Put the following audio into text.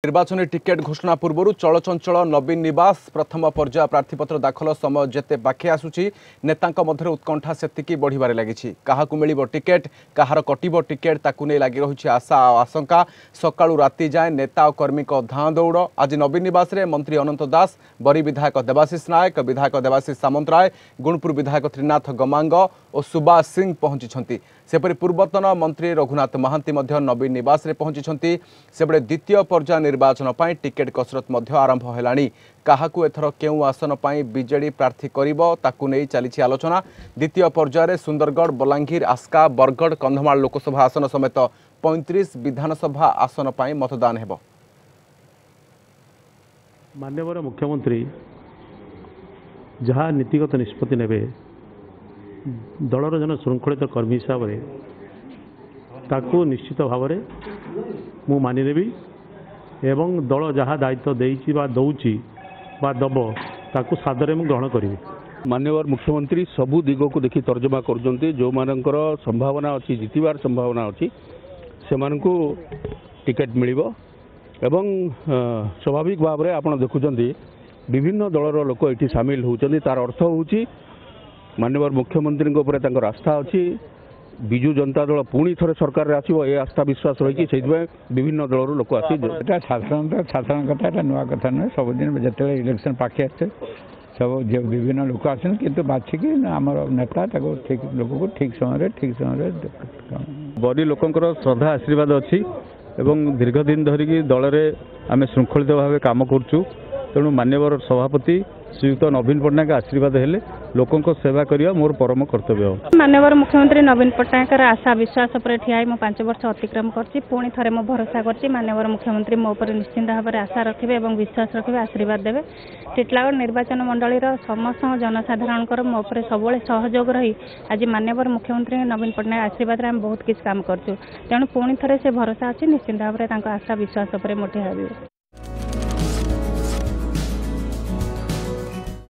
निर्वाचन टिकेट घोषणा पूर्व चलचंचल नवीन निवास प्रथम पर्याय प्रार्थीपत्र दाखल समय जेते पाखे आसुची नेतांक मध्य उत्कंठा सेतिकी बढ़िबारे लागिछि। काहाकु मिलिबो टिकेट काहार कटिबो टिकेट ताकु नै लागि रहिछि आशा और आशंका। सकाळु राति जाए नेता और कर्मी को धाँ दौड़। आज नवीन निवास रे मंत्री अनंत दास, बरी विधायक देवाशीष नायक, विधायक देवाशीष सामंतराय, गुणपुर विधायक त्रिनाथ गमांग और सुभाष सिंह पहुंची। सेपरि पूर्वतन मंत्री रघुनाथ महांती मध्य नवीन निवास रे पहुंची। सेबड़े द्वितीय पर्याय निर्वाचन पाई टिकेट कसरत मध्य आरंभ हेलाणी। काहाकु एथर केउ आसन पाई बीजेडी प्रार्थी करिवो ताकु नै चलीछि आलोचना। द्वितीय पर्याय रे सुंदरगढ़, बलांगीर, आस्का, बरगढ़, कंधमाल लोकसभा आसन समेत 35 विधानसभा आसन पाई मतदान हेबो। माननीय मुख्यमंत्री जहाँ नीतिगत निष्पत्ति नेबे दलर जन श्रृंखलित कर्मी हिसाब से ताकू निश्चित भाव में मु मानिनेबी एवं दल जहाँ दायित्व देइछि बा दौछि बा दब ताकू सादरे मु ग्रहण करिवि। माननीय मुख्यमंत्री सबू दिग को देखि तर्जमा करुछन्ति। जो मानकर संभावना अछि जितिबार संभावना अछि सेमानकु टिकेट मिलिबो एवं स्वाभाविक भाव में आपण देखुछन्ति विभिन्न दलर लोक एठी शामिल होउछन्ति। तार अर्थ होउछि माननीय मुख्यमंत्री आस्था अच्छी। विजु जनता दल पुणी थे सरकार आसो ये आस्था विश्वास रही विभिन्न दलर लोक आसी साधारण कथा नुआ कथा नुहे। सबुदिन जो इलेक्शन पाखे आसे सब विभिन्न लोक आसन कि बाछिकी आम नेता ठीक लोक को ठीक समय बड़ी लोकंर श्रद्धा आशीर्वाद अच्छी एवं दीर्घ दिन धरिकी दल में आम श्रृंखलित भाव काम करुँ। तेणु माननीय सभापति श्रीयुक्त नवीन पट्टनायक आशीर्वाद हेले लोकों को सेवा करिया मोर परम कर्तव्य। माननीय मुख्यमंत्री नवीन पट्टनायक आशा विश्वास पर ठिया मु 5 वर्ष अतिक्रम करछि। पुणी थरे मो भरोसा करछि माननीय मुख्यमंत्री मो पर निश्चिंत भाव में आशा रखिबे एवं विश्वास रखिबे, आशीर्वाद देबे। टिटलागढ़ निर्वाचन मंडली समस्त जनसाधारण मो पर सब सहयोग रही आज माननीय मुख्यमंत्री नवीन पट्टनायक आशीर्वाद आम बहुत किसी काम करछु। तेणु पुणी थरे से भरोसा अच्छी निश्चिंत भाव में आशा विश्वास पर मोटे हाबे।